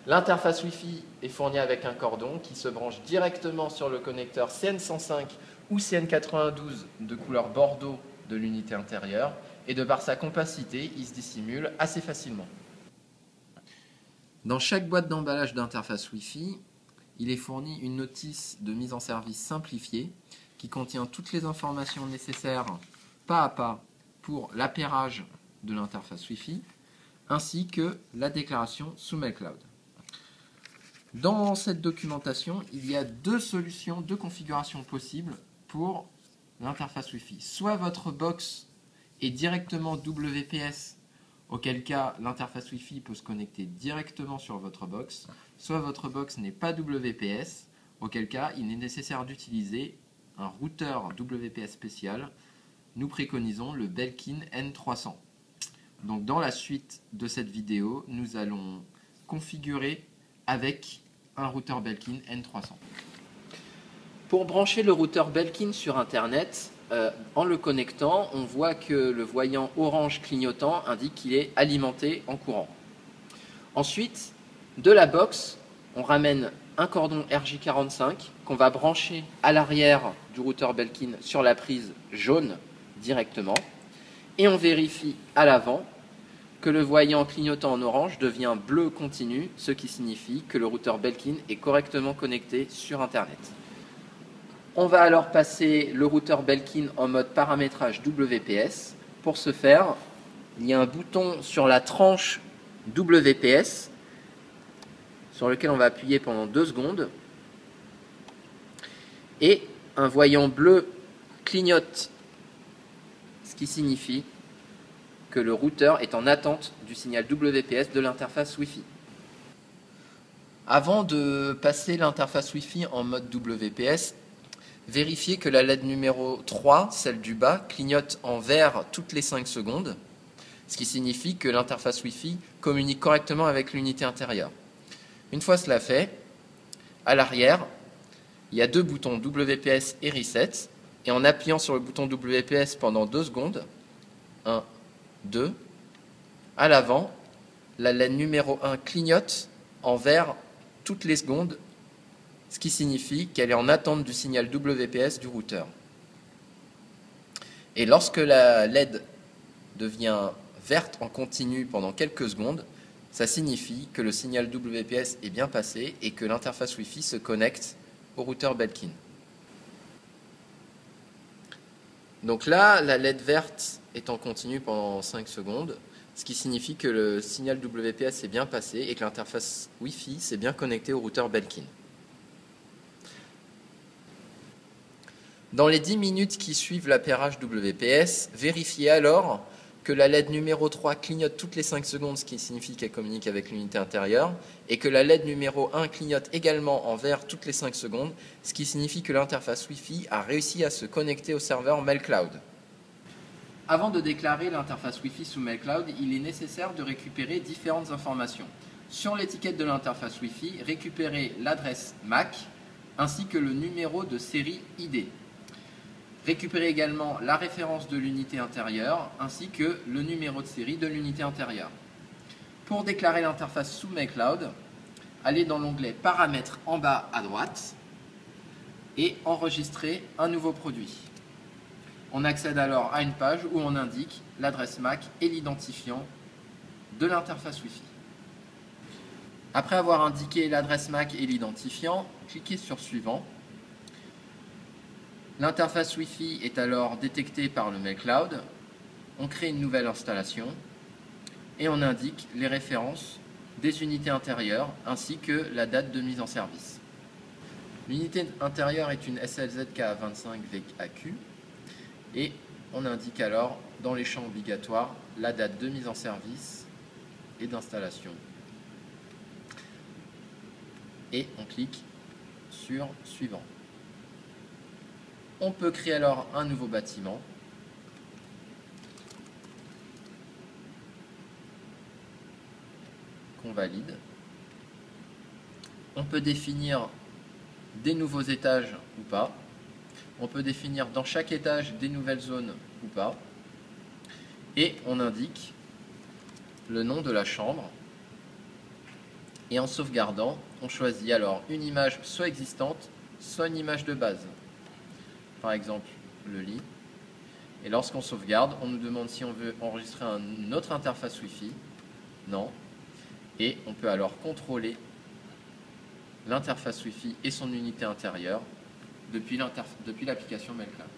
L'interface Wi-Fi est fournie avec un cordon qui se branche directement sur le connecteur CN105 ou CN92 de couleur bordeaux de l'unité intérieure et de par sa compacité, il se dissimule assez facilement. Dans chaque boîte d'emballage d'interface Wi-Fi, il est fourni une notice de mise en service simplifiée qui contient toutes les informations nécessaires pas à pas pour l'appairage de l'interface Wi-Fi ainsi que la déclaration sous MailCloud. Dans cette documentation, il y a deux solutions, deux configurations possibles pour l'interface Wi-Fi. Soit votre box est directement WPS, auquel cas l'interface Wi-Fi peut se connecter directement sur votre box, soit votre box n'est pas WPS, auquel cas il est nécessaire d'utiliser un routeur WPS spécial. Nous préconisons le Belkin N300. Donc dans la suite de cette vidéo, nous allons configurer avec un routeur Belkin N300. Pour brancher le routeur Belkin sur Internet, en le connectant, on voit que le voyant orange clignotant indique qu'il est alimenté en courant. Ensuite, de la box, on ramène un cordon RJ45 qu'on va brancher à l'arrière du routeur Belkin sur la prise jaune directement. Et on vérifie à l'avant que le voyant clignotant en orange devient bleu continu, ce qui signifie que le routeur Belkin est correctement connecté sur Internet. On va alors passer le routeur Belkin en mode paramétrage WPS. Pour ce faire, il y a un bouton sur la tranche WPS sur lequel on va appuyer pendant 2 secondes et un voyant bleu clignote, ce qui signifie que le routeur est en attente du signal WPS de l'interface Wi-Fi. Avant de passer l'interface Wi-Fi en mode WPS, vérifiez que la LED numéro 3, celle du bas, clignote en vert toutes les 5 secondes, ce qui signifie que l'interface Wi-Fi communique correctement avec l'unité intérieure. Une fois cela fait, à l'arrière, il y a 2 boutons WPS et Reset, et en appuyant sur le bouton WPS pendant 2 secondes, 1, 2, à l'avant, la LED numéro 1 clignote en vert toutes les secondes, ce qui signifie qu'elle est en attente du signal WPS du routeur. Et lorsque la LED devient verte en continu pendant quelques secondes, ça signifie que le signal WPS est bien passé et que l'interface Wi-Fi se connecte au routeur Belkin. Donc là, la LED verte est en continu pendant 5 secondes, ce qui signifie que le signal WPS est bien passé et que l'interface Wi-Fi s'est bien connectée au routeur Belkin. Dans les 10 minutes qui suivent l'appairage WPS, vérifiez alors que la LED numéro 3 clignote toutes les 5 secondes, ce qui signifie qu'elle communique avec l'unité intérieure, et que la LED numéro 1 clignote également en vert toutes les 5 secondes, ce qui signifie que l'interface Wi-Fi a réussi à se connecter au serveur MailCloud. Avant de déclarer l'interface Wi-Fi sous MailCloud, il est nécessaire de récupérer différentes informations. Sur l'étiquette de l'interface Wi-Fi, récupérez l'adresse MAC ainsi que le numéro de série ID. Récupérez également la référence de l'unité intérieure ainsi que le numéro de série de l'unité intérieure. Pour déclarer l'interface sous MailCloud, allez dans l'onglet Paramètres en bas à droite et enregistrez un nouveau produit. On accède alors à une page où on indique l'adresse MAC et l'identifiant de l'interface Wi-Fi. Après avoir indiqué l'adresse MAC et l'identifiant, cliquez sur Suivant. L'interface Wi-Fi est alors détectée par le MailCloud. On crée une nouvelle installation et on indique les références des unités intérieures ainsi que la date de mise en service. L'unité intérieure est une SLZK25VAQ et on indique alors dans les champs obligatoires la date de mise en service et d'installation. Et on clique sur Suivant. On peut créer alors un nouveau bâtiment. Qu'on valide. On peut définir des nouveaux étages ou pas. On peut définir dans chaque étage des nouvelles zones ou pas. Et on indique le nom de la chambre Et en sauvegardant, on choisit alors une image soit existante, soit une image de base. Par exemple, le lit. Et lorsqu'on sauvegarde, on nous demande si on veut enregistrer une autre interface Wi-Fi. Non. Et on peut alors contrôler l'interface Wi-Fi et son unité intérieure depuis l'application MailCloud.